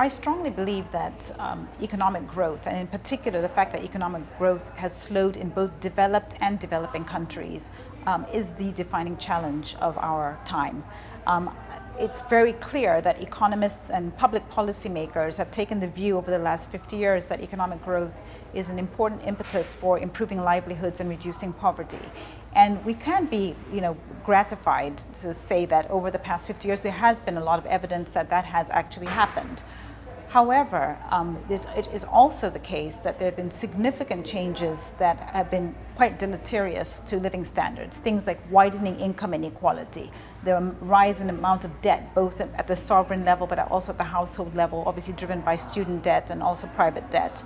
I strongly believe that economic growth, and in particular the fact that economic growth has slowed in both developed and developing countries, is the defining challenge of our time. It's very clear that economists and public policymakers have taken the view over the last 50 years that economic growth is an important impetus for improving livelihoods and reducing poverty. And we can be, gratified to say that over the past 50 years there has been a lot of evidence that that has actually happened. However, it is also the case that there have been significant changes that have been quite deleterious to living standards, things like widening income inequality, the rise in the amount of debt, both at the sovereign level but also at the household level, obviously driven by student debt and also private debt.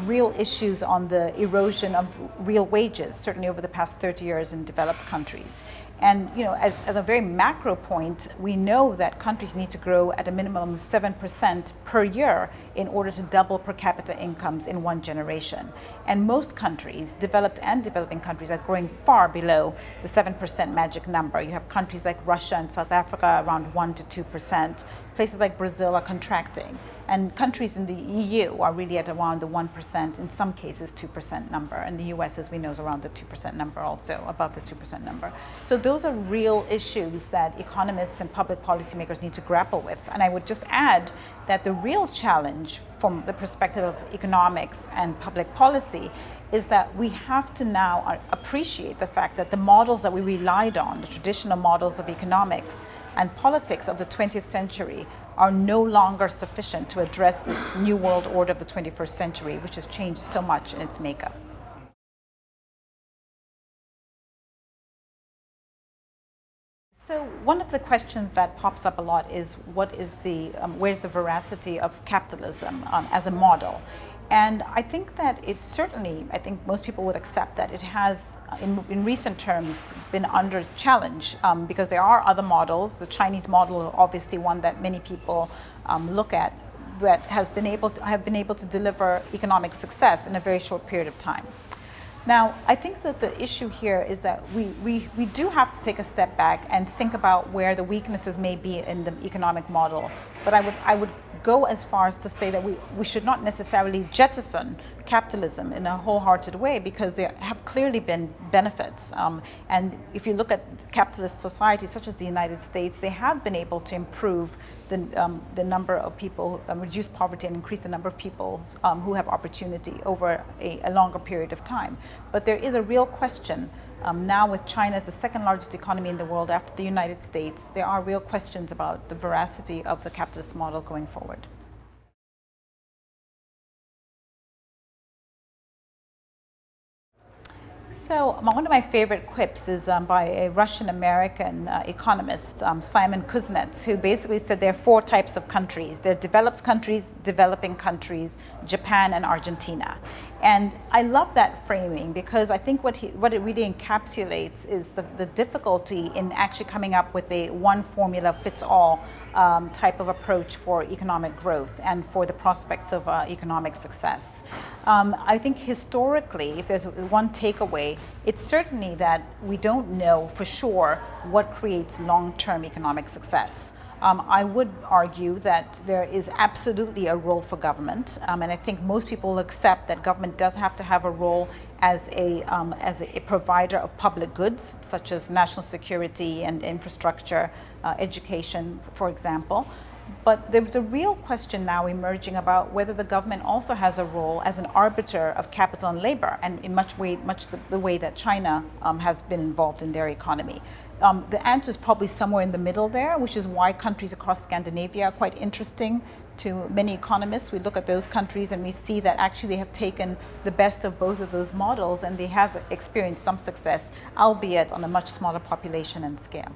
Real issues on the erosion of real wages, certainly over the past 30 years in developed countries. And as a very macro point, we know that countries need to grow at a minimum of 7% per year in order to double per capita incomes in one generation. And most countries, developed and developing countries, are growing far below the 7% magic number. You have countries like Russia and South Africa around 1 to 2%. Places like Brazil are contracting. And countries in the EU are really at around the 1%, in some cases 2% number. And the US, as we know, is around the 2% number also, above the 2% number. So those are real issues that economists and public policymakers need to grapple with. And I would just add that the real challenge from the perspective of economics and public policy is that we have to now appreciate the fact that the models that we relied on, the traditional models of economics and politics of the 20th century, are no longer sufficient to address this new world order of the 21st century, which has changed so much in its makeup. So one of the questions that pops up a lot is where's the veracity of capitalism as a model? And I think that I think most people would accept that it has, in recent terms, been under challenge because there are other models. The Chinese model, obviously one that many people look at, that have been able to deliver economic success in a very short period of time. Now, I think that the issue here is that we do have to take a step back and think about where the weaknesses may be in the economic model. But I would go as far as to say that we should not necessarily jettison capitalism in a wholehearted way, because there have clearly been benefits. And if you look at capitalist societies such as the United States, they have been able to improve the number of people, reduce poverty and increase the number of people who have opportunity over a longer period of time. But there is a real question now, with China as the second largest economy in the world after the United States. There are real questions about the veracity of the capitalist model going forward. So one of my favorite quips is by a Russian-American economist, Simon Kuznets, who basically said there are 4 types of countries. There are developed countries, developing countries, Japan, and Argentina. And I love that framing because I think what it really encapsulates is the difficulty in actually coming up with a one formula fits all type of approach for economic growth and for the prospects of economic success. I think historically, if there's one takeaway, it's certainly that we don't know for sure what creates long-term economic success. I would argue that there is absolutely a role for government, and I think most people will accept that government does have to have a role as a provider of public goods, such as national security and infrastructure, education, for example. But there's a real question now emerging about whether the government also has a role as an arbiter of capital and labor, and in much the way that China has been involved in their economy. The answer is probably somewhere in the middle there, which is why countries across Scandinavia are quite interesting to many economists. We look at those countries and we see that actually they have taken the best of both of those models and they have experienced some success, albeit on a much smaller population and scale.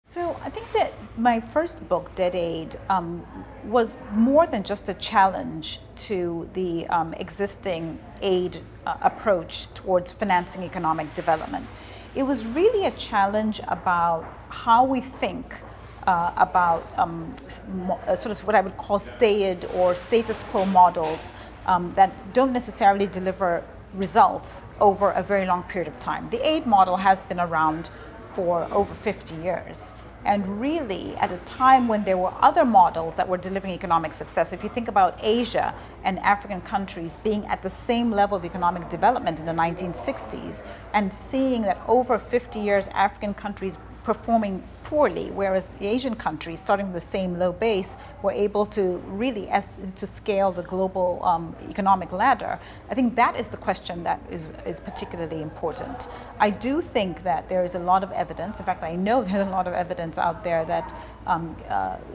So I think that my first book, Dead Aid, was more than just a challenge to the existing aid approach towards financing economic development. It was really a challenge about how we think about sort of what I would call staid or status quo models that don't necessarily deliver results over a very long period of time. The aid model has been around for over 50 years. And really, at a time when there were other models that were delivering economic success, if you think about Asia and African countries being at the same level of economic development in the 1960s, and seeing that over 50 years, African countries performing poorly, whereas the Asian countries, starting with the same low base, were able to really to scale the global economic ladder. I think that is the question that is particularly important. I do think that there is a lot of evidence, in fact I know there's a lot of evidence out there that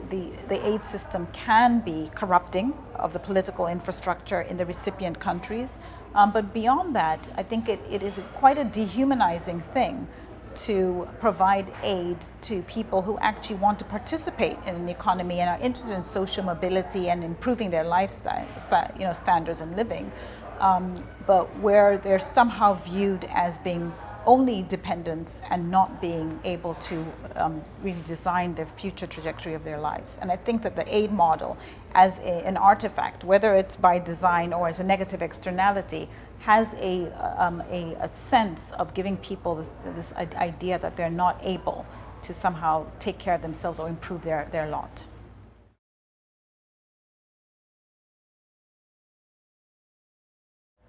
the aid system can be corrupting of the political infrastructure in the recipient countries. But beyond that, I think it is quite a dehumanizing thing to provide aid to people who actually want to participate in an economy and are interested in social mobility and improving their lifestyle, standards and living, but where they're somehow viewed as being only dependents and not being able to really design the future trajectory of their lives. And I think that the aid model as an artifact, whether it's by design or as a negative externality, has a sense of giving people this idea that they're not able to somehow take care of themselves or improve their lot.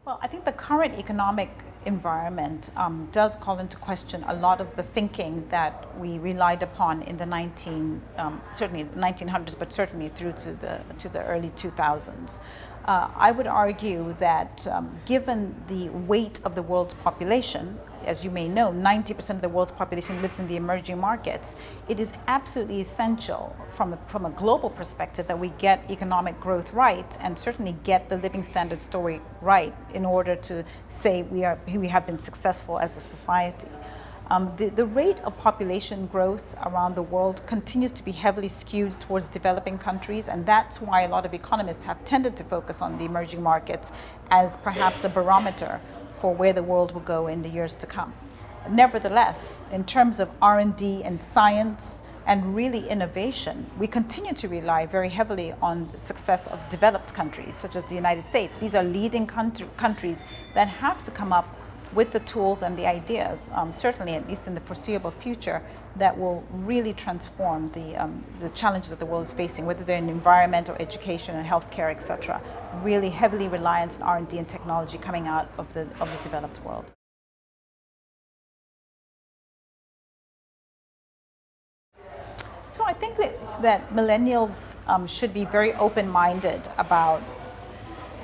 Well, I think the current economic environment does call into question a lot of the thinking that we relied upon in the certainly the 1900s, but certainly through to the early 2000s. I would argue that given the weight of the world's population, as you may know, 90% of the world's population lives in the emerging markets. It is absolutely essential from a global perspective that we get economic growth right and certainly get the living standard story right in order to say we have been successful as a society. The rate of population growth around the world continues to be heavily skewed towards developing countries, and that's why a lot of economists have tended to focus on the emerging markets as perhaps a barometer for where the world will go in the years to come. Nevertheless, in terms of R&D and science and really innovation, we continue to rely very heavily on the success of developed countries, such as the United States. These are leading countries that have to come up with the tools and the ideas, certainly at least in the foreseeable future, that will really transform the challenges that the world is facing, whether they're in environment or education or healthcare, etc. Really heavily reliant on R&D and technology coming out of the developed world. So I think that millennials should be very open-minded about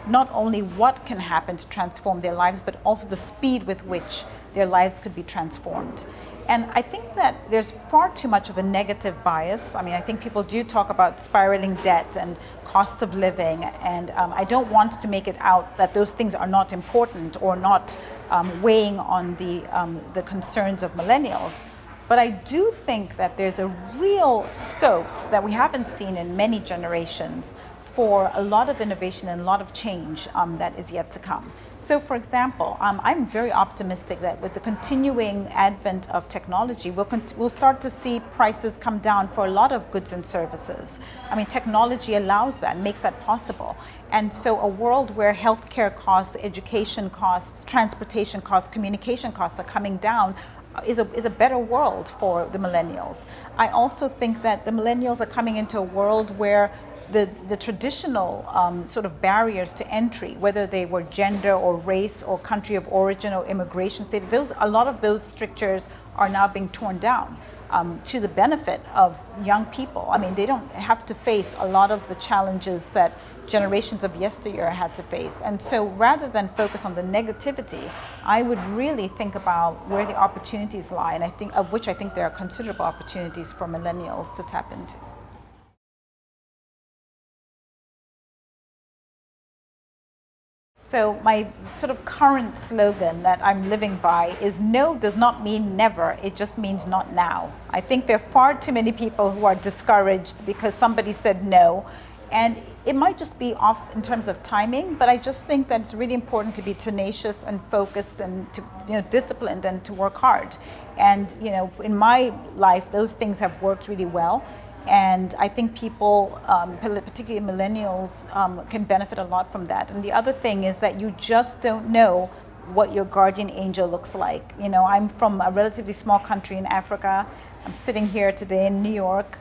not only what can happen to transform their lives, but also the speed with which their lives could be transformed. And I think that there's far too much of a negative bias. I mean, I think people do talk about spiraling debt and cost of living, and I don't want to make it out that those things are not important or not weighing on the concerns of millennials. But I do think that there's a real scope that we haven't seen in many generations for a lot of innovation and a lot of change that is yet to come. So for example, I'm very optimistic that with the continuing advent of technology, we'll start to see prices come down for a lot of goods and services. I mean, technology allows that, makes that possible. And so a world where healthcare costs, education costs, transportation costs, communication costs are coming down is a better world for the millennials. I also think that the millennials are coming into a world where the traditional sort of barriers to entry, whether they were gender or race or country of origin or immigration status, a lot of those strictures are now being torn down to the benefit of young people. I mean, they don't have to face a lot of the challenges that generations of yesteryear had to face. And so rather than focus on the negativity, I would really think about where the opportunities lie, and I think there are considerable opportunities for millennials to tap into. So my sort of current slogan that I'm living by is no does not mean never, it just means not now. I think there are far too many people who are discouraged because somebody said no, and it might just be off in terms of timing, but I just think that it's really important to be tenacious and focused and to, disciplined and to work hard. And in my life, those things have worked really well. And I think people, particularly millennials, can benefit a lot from that. And the other thing is that you just don't know what your guardian angel looks like. You know, I'm from a relatively small country in Africa. I'm sitting here today in New York.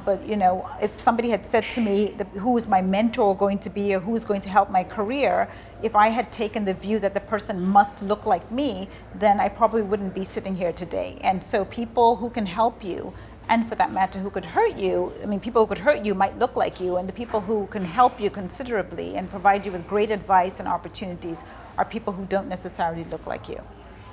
But you know, if somebody had said to me who is my mentor going to be or who's going to help my career, if I had taken the view that the person must look like me, then I probably wouldn't be sitting here today. And so people who can help you, and for that matter, who could hurt you, I mean, people who could hurt you might look like you, and the people who can help you considerably and provide you with great advice and opportunities are people who don't necessarily look like you.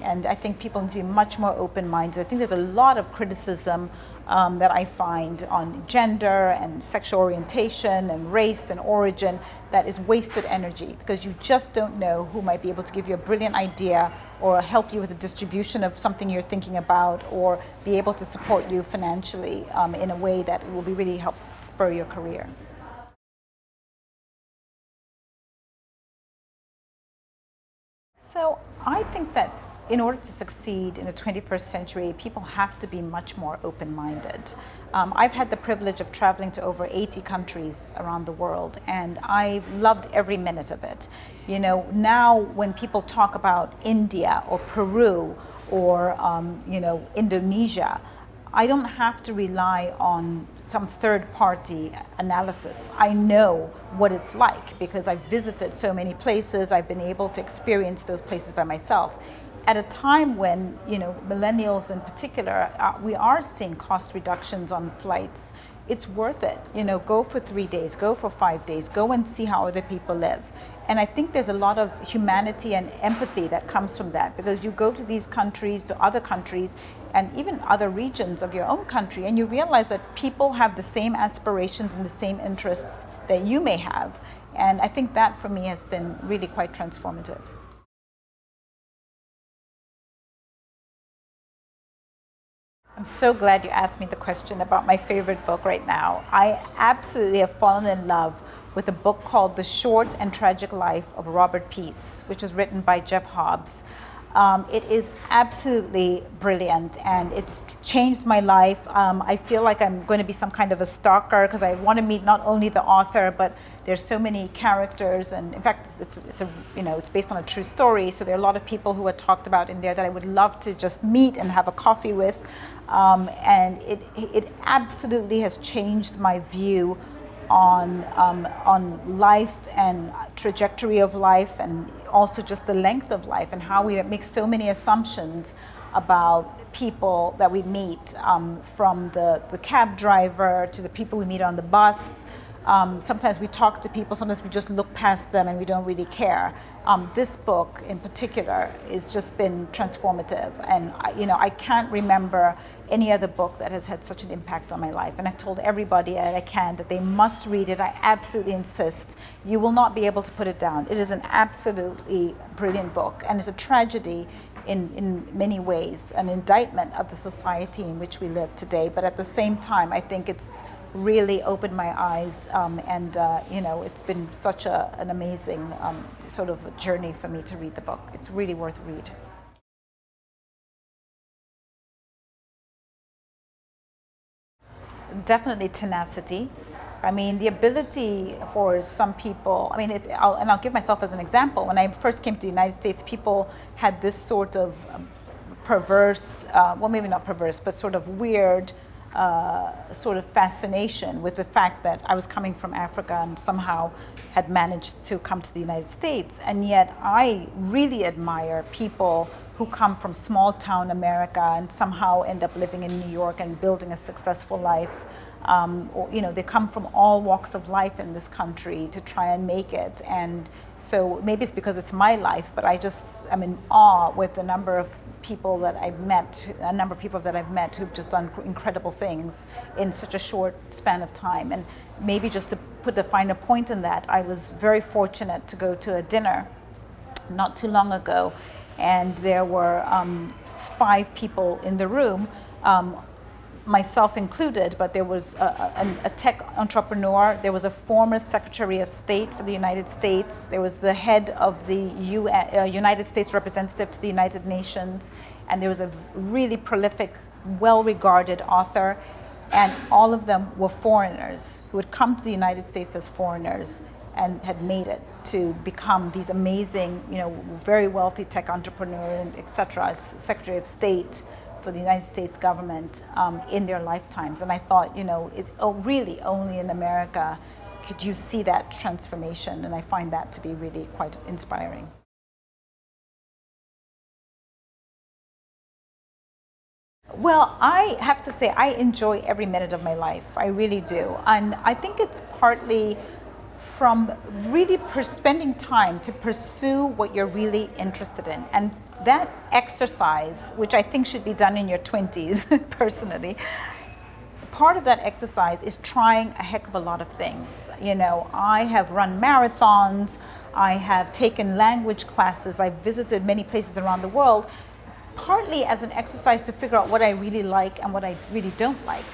And I think people need to be much more open-minded. I think there's a lot of criticism that I find on gender and sexual orientation and race and origin that is wasted energy, because you just don't know who might be able to give you a brilliant idea or help you with the distribution of something you're thinking about, or be able to support you financially in a way that will be really help spur your career. So I think that in order to succeed in the 21st century, people have to be much more open-minded. I've had the privilege of traveling to over 80 countries around the world, and I've loved every minute of it. You know, now when people talk about India or Peru or you know, Indonesia, I don't have to rely on some third-party analysis. I know what it's like because I've visited so many places. I've been able to experience those places by myself. At a time when, you know, millennials in particular, we are seeing cost reductions on flights. It's worth it. You know, go for 3 days, go for 5 days, go and see how other people live. And I think there's a lot of humanity and empathy that comes from that, because you go to these countries, to other countries, and even other regions of your own country, and you realize that people have the same aspirations and the same interests that you may have. And I think that for me has been really quite transformative. I'm so glad you asked me the question about my favorite book right now. I absolutely have fallen in love with a book called The Short and Tragic Life of Robert Peace, which is written by Jeff Hobbs. It is absolutely brilliant, and it's changed my life. I feel like I'm going to be some kind of a stalker, because I want to meet not only the author, but there's so many characters, and in fact, it's based on a true story. So there are a lot of people who are talked about in there that I would love to just meet and have a coffee with. And it absolutely has changed my view on life and trajectory of life, and also just the length of life, and how we make so many assumptions about people that we meet, from the cab driver to the people we meet on the bus. Sometimes we talk to people, sometimes we just look past them and we don't really care. This book in particular has just been transformative, and I can't remember any other book that has had such an impact on my life. And I've told everybody that I can that they must read it. I absolutely insist. You will not be able to put it down. It is an absolutely brilliant book, and it's a tragedy in many ways, an indictment of the society in which we live today. But at the same time, I think it's really opened my eyes, and it's been such an amazing sort of journey for me to read the book. It's really worth a read. Definitely tenacity. I mean, the ability for some people, I'll give myself as an example. When I first came to the United States, people had this sort of perverse, well, maybe not perverse, but sort of weird sort of fascination with the fact that I was coming from Africa and somehow had managed to come to the United States. And yet I really admire people who come from small town America and somehow end up living in New York and building a successful life. They come from all walks of life in this country to try and make it. And so maybe it's because it's my life, but I'm in awe with the number of people that I've met, who've just done incredible things in such a short span of time. And maybe just to put the finer point in that, I was very fortunate to go to a dinner not too long ago, and there were 5 people in the room, myself included, but there was a tech entrepreneur, there was a former Secretary of State for the United States, there was the head of the United States representative to the United Nations, and there was a really prolific, well-regarded author, and all of them were foreigners who had come to the United States as foreigners and had made it. to become these amazing, very wealthy tech entrepreneur, and etc., Secretary of State for the United States government in their lifetimes. And I thought, really only in America could you see that transformation, and I find that to be really quite inspiring. Well, I have to say I enjoy every minute of my life. I really do. And I think it's partly from really spending time to pursue what you're really interested in. And that exercise, which I think should be done in your 20s, personally, part of that exercise is trying a heck of a lot of things. I have run marathons, I have taken language classes, I've visited many places around the world, partly as an exercise to figure out what I really like and what I really don't like.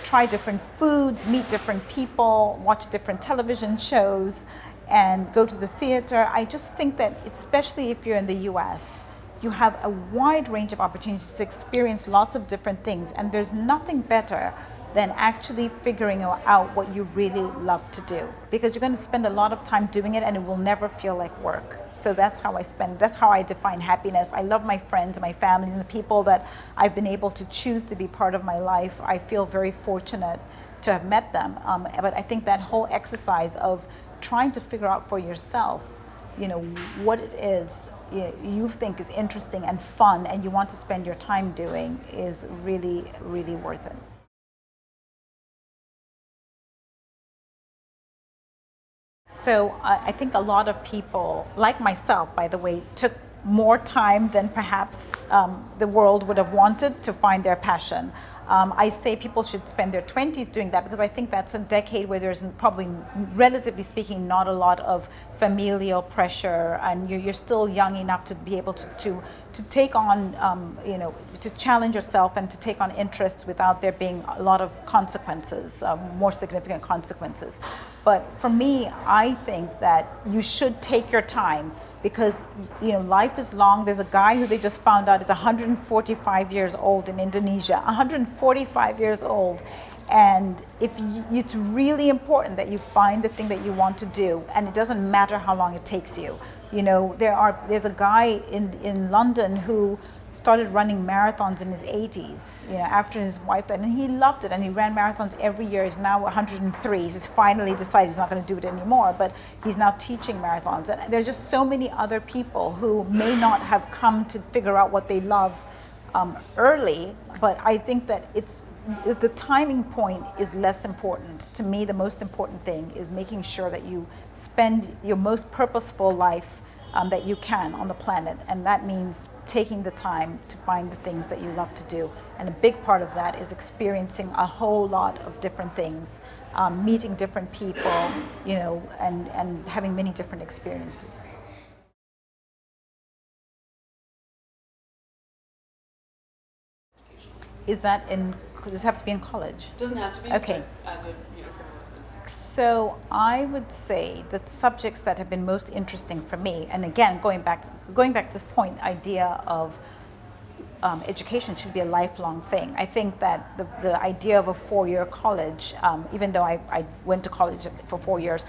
Try different foods, meet different people, watch different television shows, and go to the theater. I just think that, especially if you're in the US, you have a wide range of opportunities to experience lots of different things, and there's nothing better than actually figuring out what you really love to do, because you're going to spend a lot of time doing it and it will never feel like work. So that's how I define happiness. I love my friends, my family, and the people that I've been able to choose to be part of my life. I feel very fortunate to have met them. But I think that whole exercise of trying to figure out for yourself, what it is you think is interesting and fun and you want to spend your time doing is really, really worth it. So I think a lot of people, like myself, by the way, took more time than perhaps the world would have wanted to find their passion. I say people should spend their 20s doing that because I think that's a decade where there's probably, relatively speaking, not a lot of familial pressure, and you're still young enough to be able to take on, to challenge yourself and to take on interests without there being a lot of consequences, more significant consequences. But for me, I think that you should take your time, because life is long. There's a guy who they just found out is 145 years old in Indonesia, 145 years old. And it's really important that you find the thing that you want to do, and it doesn't matter how long it takes you. There's a guy in London who started running marathons in his 80s, after his wife died, and he loved it, and he ran marathons every year. He's now 103. He's finally decided he's not going to do it anymore, but he's now teaching marathons. And there's just so many other people who may not have come to figure out what they love early, but I think that the timing point is less important. To me, the most important thing is making sure that you spend your most purposeful life that you can on the planet, and that means taking the time to find the things that you love to do. And a big part of that is experiencing a whole lot of different things, meeting different people, and having many different experiences. Does it have to be in college? It doesn't have to be. Okay. As a, for reference. So I would say the subjects that have been most interesting for me, and again, going back to this point, idea of education should be a lifelong thing. I think that the idea of a 4-year college, even though I went to college for 4 years,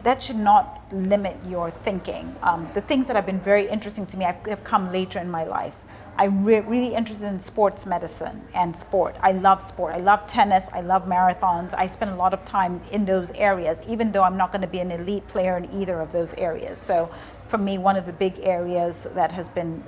that should not limit your thinking. The things that have been very interesting to me have come later in my life. I'm really interested in sports medicine and sport. I love sport. I love tennis. I love marathons. I spend a lot of time in those areas, even though I'm not going to be an elite player in either of those areas. So for me, one of the big areas that has been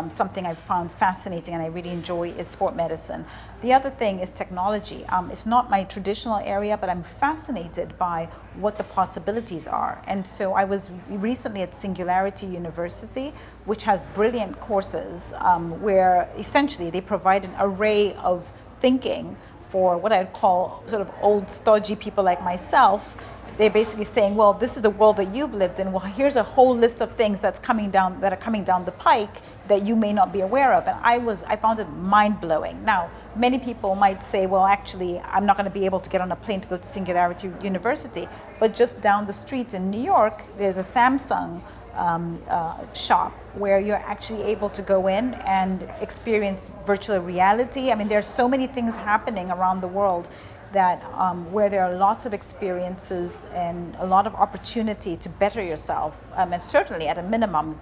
something I've found fascinating and I really enjoy is sport medicine. The other thing is technology. It's not my traditional area, but I'm fascinated by what the possibilities are. And so I was recently at Singularity University, which has brilliant courses where essentially they provide an array of thinking for what I'd call sort of old stodgy people like myself. They're basically saying, well, this is the world that you've lived in. Well, here's a whole list of things that are coming down the pike that you may not be aware of. And I found it mind-blowing. Now, many people might say, well, actually, I'm not going to be able to get on a plane to go to Singularity University. But just down the street in New York, there's a Samsung shop where you're actually able to go in and experience virtual reality. I mean, there's so many things happening around the world that where there are lots of experiences and a lot of opportunity to better yourself, and certainly at a minimum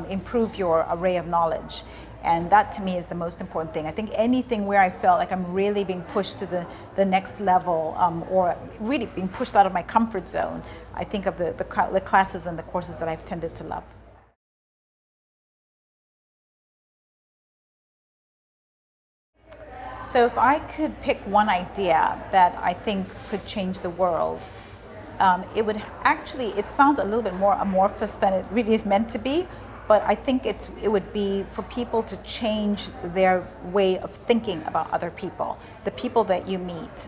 improve your array of knowledge. And that to me is the most important thing. I think anything where I felt like I'm really being pushed to the next level, or really being pushed out of my comfort zone, I think of the classes and the courses that I've tended to love. So if I could pick one idea that I think could change the world, it would actually, it sounds a little bit more amorphous than it really is meant to be, but I think it would be for people to change their way of thinking about other people, the people that you meet.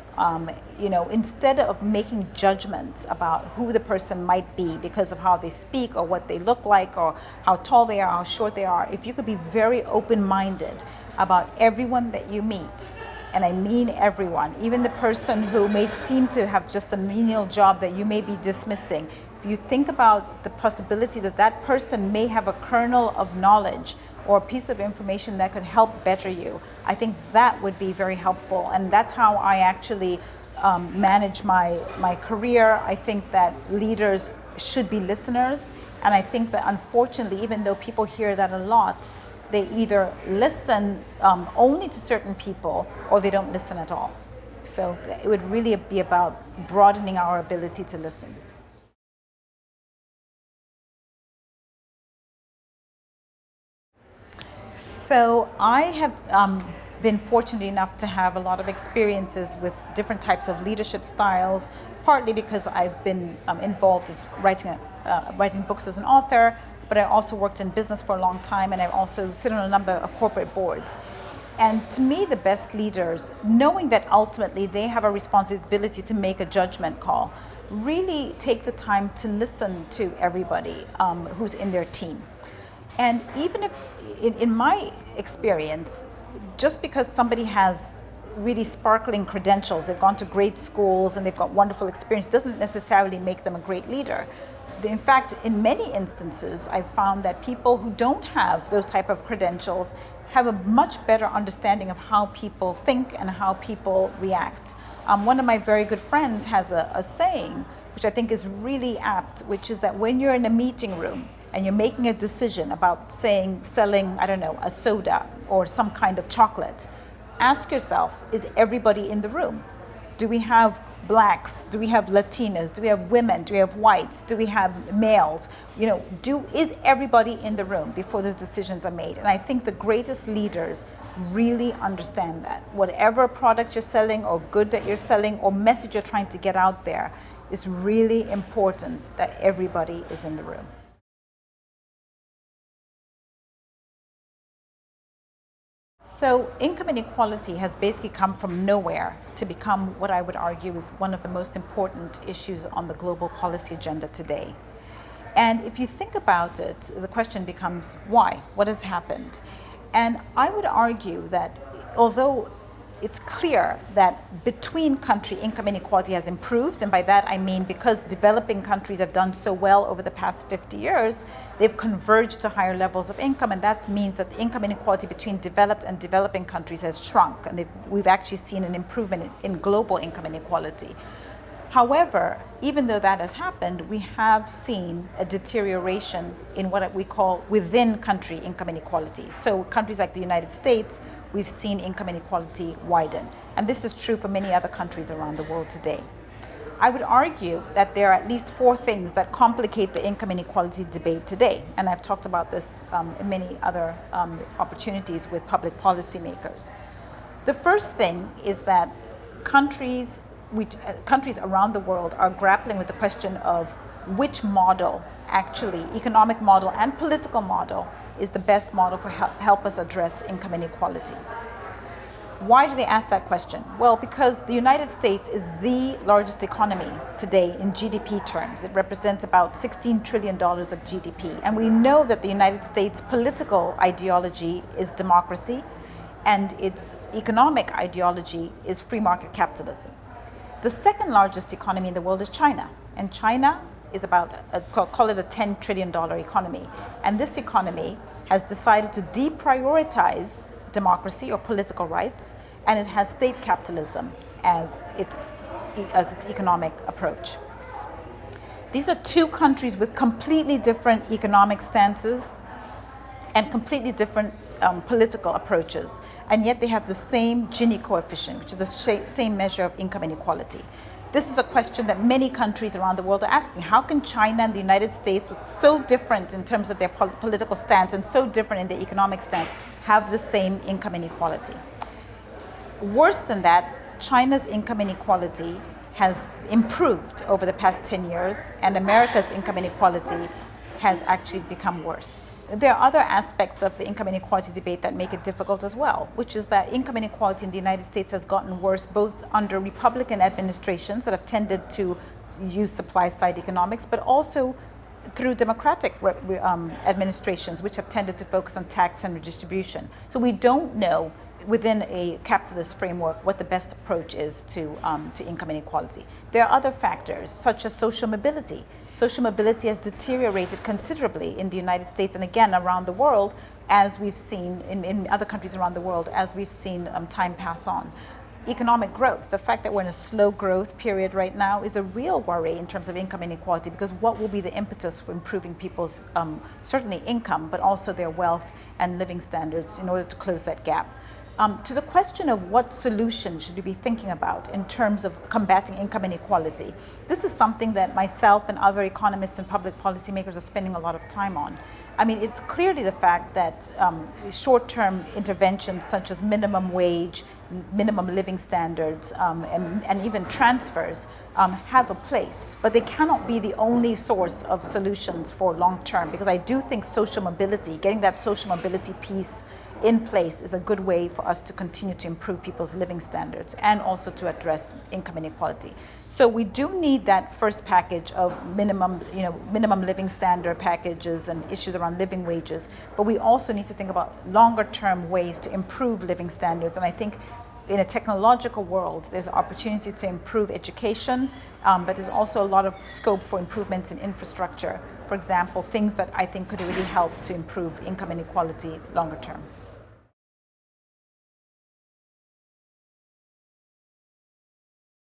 Instead of making judgments about who the person might be because of how they speak or what they look like or how tall they are, how short they are, if you could be very open-minded about everyone that you meet, and I mean everyone, even the person who may seem to have just a menial job that you may be dismissing, if you think about the possibility that that person may have a kernel of knowledge or a piece of information that could help better you, I think that would be very helpful. And that's how I actually manage my career. I think that leaders should be listeners, and I think that unfortunately, even though people hear that a lot, they either listen only to certain people or they don't listen at all. So it would really be about broadening our ability to listen. So I have been fortunate enough to have a lot of experiences with different types of leadership styles, partly because I've been involved as writing books as an author, but I also worked in business for a long time, and I also sit on a number of corporate boards. And to me, the best leaders, knowing that ultimately they have a responsibility to make a judgment call, really take the time to listen to everybody who's in their team. And even if, in my experience, just because somebody has really sparkling credentials, they've gone to great schools and they've got wonderful experience, doesn't necessarily make them a great leader. In fact, in many instances, I've found that people who don't have those type of credentials have a much better understanding of how people think and how people react. One of my very good friends has a saying, which I think is really apt, which is that when you're in a meeting room and you're making a decision about selling, I don't know, a soda or some kind of chocolate, ask yourself, is everybody in the room? Do we have blacks? Do we have Latinos? Do we have women? Do we have whites? Do we have males? Is everybody in the room before those decisions are made? And I think the greatest leaders really understand that. Whatever product you're selling or good that you're selling or message you're trying to get out there, it's really important that everybody is in the room. So income inequality has basically come from nowhere to become what I would argue is one of the most important issues on the global policy agenda today. And if you think about it, the question becomes why? What has happened? And I would argue that although it's clear that between country income inequality has improved, and by that I mean because developing countries have done so well over the past 50 years, they've converged to higher levels of income, and that means that the income inequality between developed and developing countries has shrunk, and we've actually seen an improvement in global income inequality. However, even though that has happened, we have seen a deterioration in what we call within country income inequality. So countries like the United States, we've seen income inequality widen. And this is true for many other countries around the world today. I would argue that there are at least 4 things that complicate the income inequality debate today. And I've talked about this in many other opportunities with public policymakers. The first thing is that countries around the world are grappling with the question of which model, actually, economic model and political model, is the best model for help us address income inequality. Why do they ask that question? Well, because the United States is the largest economy today in GDP terms. It represents about $16 trillion of GDP. And we know that the United States political ideology is democracy, and its economic ideology is free market capitalism. The second largest economy in the world is China, and China is about, call it a $10 trillion economy. And this economy has decided to deprioritize democracy or political rights and it has state capitalism as its economic approach. These are two countries with completely different economic stances and completely different political approaches, and yet they have the same Gini coefficient, which is the same measure of income inequality. This is a question that many countries around the world are asking. How can China and the United States, with so different in terms of their political stance and so different in their economic stance, have the same income inequality? Worse than that, China's income inequality has improved over the past 10 years, and America's income inequality has actually become worse. There are other aspects of the income inequality debate that make it difficult as well, which is that income inequality in the United States has gotten worse both under Republican administrations that have tended to use supply-side economics, but also through Democratic administrations, which have tended to focus on tax and redistribution. So we don't know within a capitalist framework what the best approach is to income inequality. There are other factors, such as social mobility. Social mobility has deteriorated considerably in the United States and again around the world, as we've seen in other countries around the world, as we've seen time pass on. Economic growth, the fact that we're in a slow growth period right now is a real worry in terms of income inequality, because what will be the impetus for improving people's certainly income, but also their wealth and living standards in order to close that gap. To the question of what solution should we be thinking about in terms of combating income inequality, this is something that myself and other economists and public policymakers are spending a lot of time on. I mean, it's clearly the fact that short-term interventions such as minimum wage, minimum living standards, and even transfers have a place, but they cannot be the only source of solutions for long-term, because I do think social mobility, getting that social mobility piece in place is a good way for us to continue to improve people's living standards and also to address income inequality. So we do need that first package of minimum living standard packages and issues around living wages, but we also need to think about longer term ways to improve living standards. And I think in a technological world, there's an opportunity to improve education, but there's also a lot of scope for improvements in infrastructure. For example, things that I think could really help to improve income inequality longer term.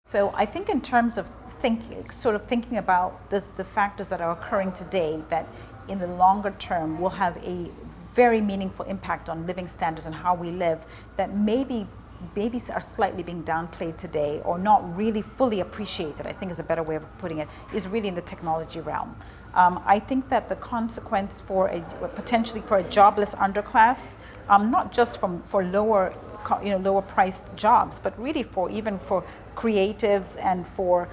So I think in terms of thinking about the factors that are occurring today that in the longer term will have a very meaningful impact on living standards and how we live, that maybe are slightly being downplayed today or not really fully appreciated, I think is a better way of putting it, is really in the technology realm. I think that the consequence potentially for a jobless underclass, not just for lower priced jobs, but really even for creatives and for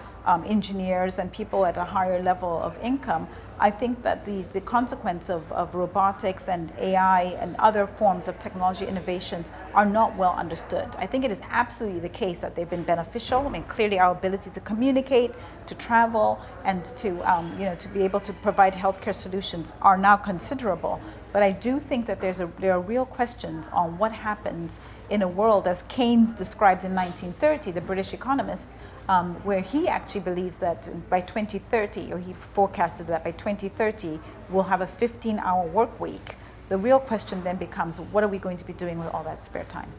engineers and people at a higher level of income, I think that the consequence of robotics and AI and other forms of technology innovations are not well understood. I think it is absolutely the case that they've been beneficial. I mean, clearly our ability to communicate, to travel, and to be able to provide healthcare solutions are now considerable. But I do think that there are real questions on what happens in a world, as Keynes described in 1930, the British economist, where he actually believes that by 2030, or he forecasted that by 2030, we'll have a 15-hour work week. The real question then becomes, what are we going to be doing with all that spare time?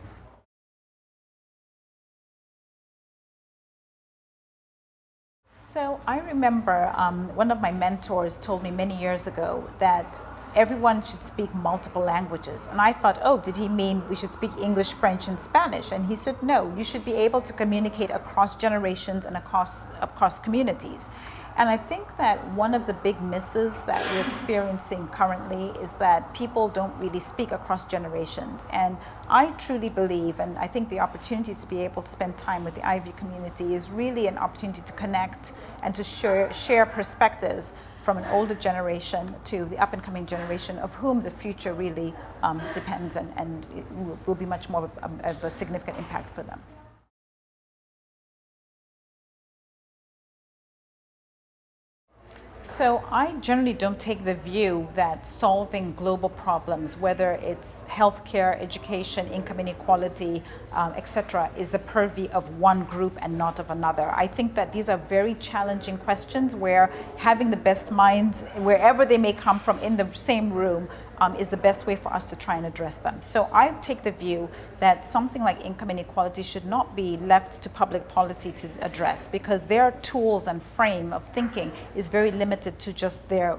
So I remember one of my mentors told me many years ago that everyone should speak multiple languages. And I thought, oh, did he mean we should speak English, French, and Spanish? And he said, no, you should be able to communicate across generations and across communities. And I think that one of the big misses that we're experiencing currently is that people don't really speak across generations. And I truly believe, and I think the opportunity to be able to spend time with the Ivy community is really an opportunity to connect and to share perspectives from an older generation to the up-and-coming generation, of whom the future really depends and it will be much more of a significant impact for them. So I generally don't take the view that solving global problems, whether it's healthcare, education, income inequality, etc., is the purview of one group and not of another. I think that these are very challenging questions where having the best minds, wherever they may come from, in the same room, is the best way for us to try and address them. So I take the view that something like income inequality should not be left to public policy to address, because their tools and frame of thinking is very limited to just their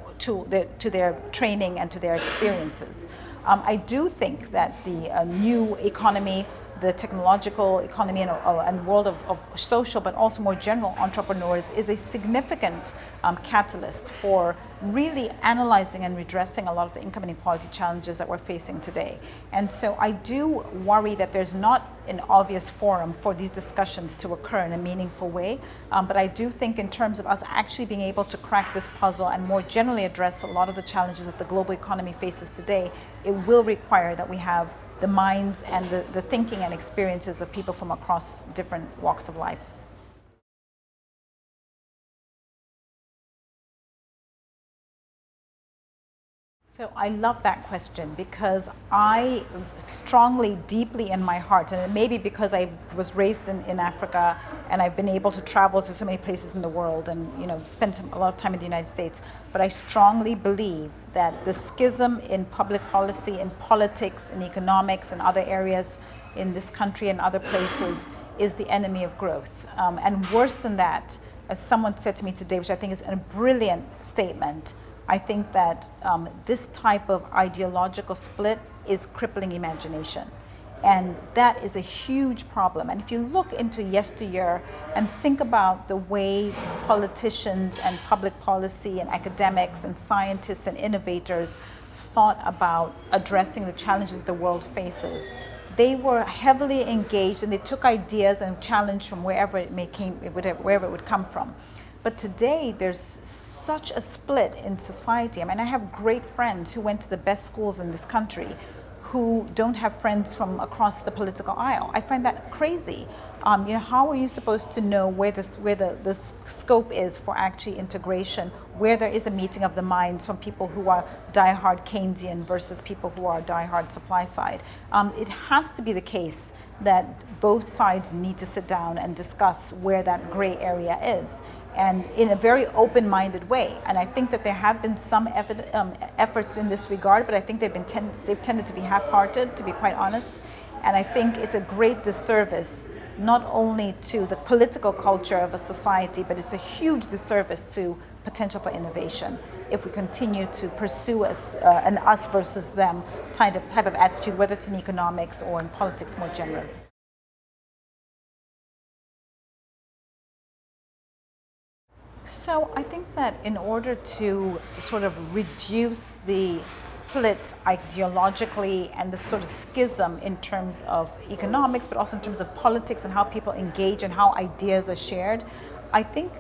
training and to their experiences. I do think that the new economy, the technological economy and world of social, but also more general entrepreneurs, is a significant catalyst for really analyzing and redressing a lot of the income inequality challenges that we're facing today. And so I do worry that there's not an obvious forum for these discussions to occur in a meaningful way. But I do think in terms of us actually being able to crack this puzzle and more generally address a lot of the challenges that the global economy faces today, it will require that we have the minds and the thinking and experiences of people from across different walks of life. So I love that question, because I strongly, deeply in my heart, and it may be because I was raised in Africa and I've been able to travel to so many places in the world and spent a lot of time in the United States, but I strongly believe that the schism in public policy, in politics, in economics, and other areas in this country and other places is the enemy of growth. And worse than that, as someone said to me today, which I think is a brilliant statement, I think that this type of ideological split is crippling imagination. And that is a huge problem. And if you look into yesteryear and think about the way politicians and public policy and academics and scientists and innovators thought about addressing the challenges the world faces, they were heavily engaged, and they took ideas and challenge from wherever it would come from. But today, there's such a split in society. I mean, I have great friends who went to the best schools in this country who don't have friends from across the political aisle. I find that crazy. How are you supposed to know where the scope is for actually integration, where there is a meeting of the minds from people who are diehard Keynesian versus people who are diehard supply side? It has to be the case that both sides need to sit down and discuss where that gray area is, and in a very open-minded way. And I think that there have been some efforts in this regard, but I think they've tended to be half-hearted, to be quite honest. And I think it's a great disservice, not only to the political culture of a society, but it's a huge disservice to potential for innovation if we continue to pursue an us versus them type of attitude, whether it's in economics or in politics more generally. So I think that in order to sort of reduce the split ideologically and the sort of schism in terms of economics, but also in terms of politics and how people engage and how ideas are shared, I think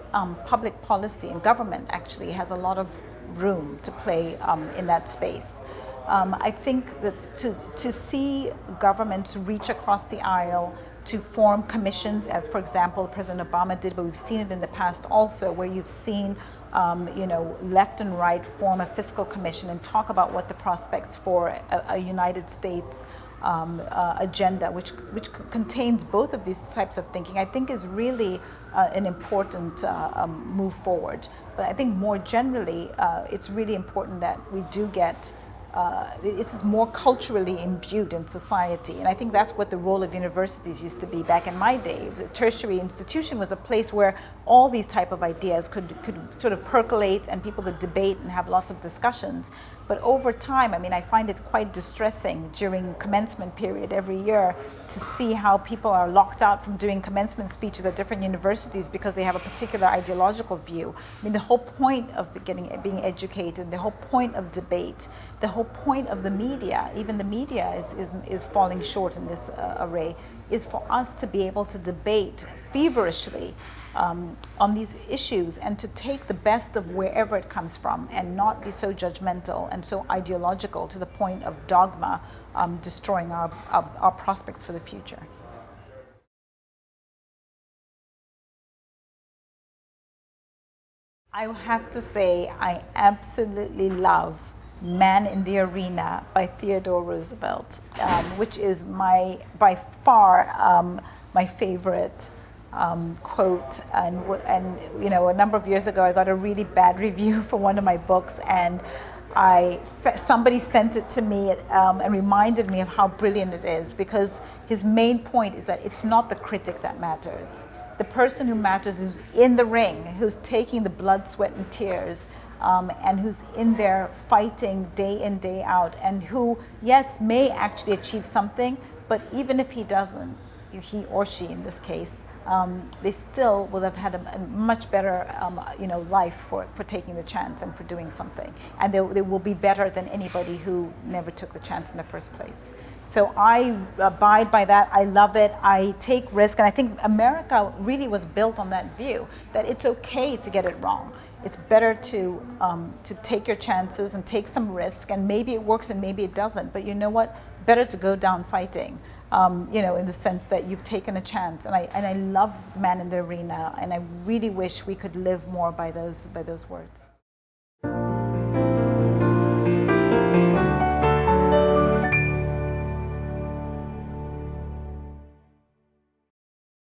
public policy and government actually has a lot of room to play in that space. I think that to see governments reach across the aisle to form commissions, as for example President Obama did, but we've seen it in the past also, where you've seen left and right form a fiscal commission and talk about what the prospects for a United States agenda, which contains both of these types of thinking, I think is really an important move forward. But I think more generally, it's really important that we do get this is more culturally imbued in society. And I think that's what the role of universities used to be back in my day. The tertiary institution was a place where all these type of ideas could sort of percolate and people could debate and have lots of discussions. But over time, I mean, I find it quite distressing during commencement period every year to see how people are locked out from doing commencement speeches at different universities because they have a particular ideological view. I mean, the whole point of being educated, the whole point of debate, the whole point of the media, even the media is falling short in this array, is for us to be able to debate feverishly on these issues and to take the best of wherever it comes from and not be so judgmental and so ideological to the point of dogma destroying our prospects for the future. I have to say I absolutely love Man in the Arena by Theodore Roosevelt, which is by far my favorite quote, and a number of years ago I got a really bad review for one of my books, and somebody sent it to me and reminded me of how brilliant it is, because his main point is that it's not the critic that matters. The person who matters is in the ring, who's taking the blood, sweat, and tears, and who's in there fighting day in, day out, and who, yes, may actually achieve something, but even if he doesn't, he or she in this case, they still will have had a much better life for taking the chance and for doing something. And they will be better than anybody who never took the chance in the first place. So I abide by that. I love it. I take risk. And I think America really was built on that view, that it's okay to get it wrong. It's better to take your chances and take some risk, and maybe it works and maybe it doesn't. But you know what? Better to go down fighting. In the sense that you've taken a chance. And I love Man in the Arena, and I really wish we could live more by those words.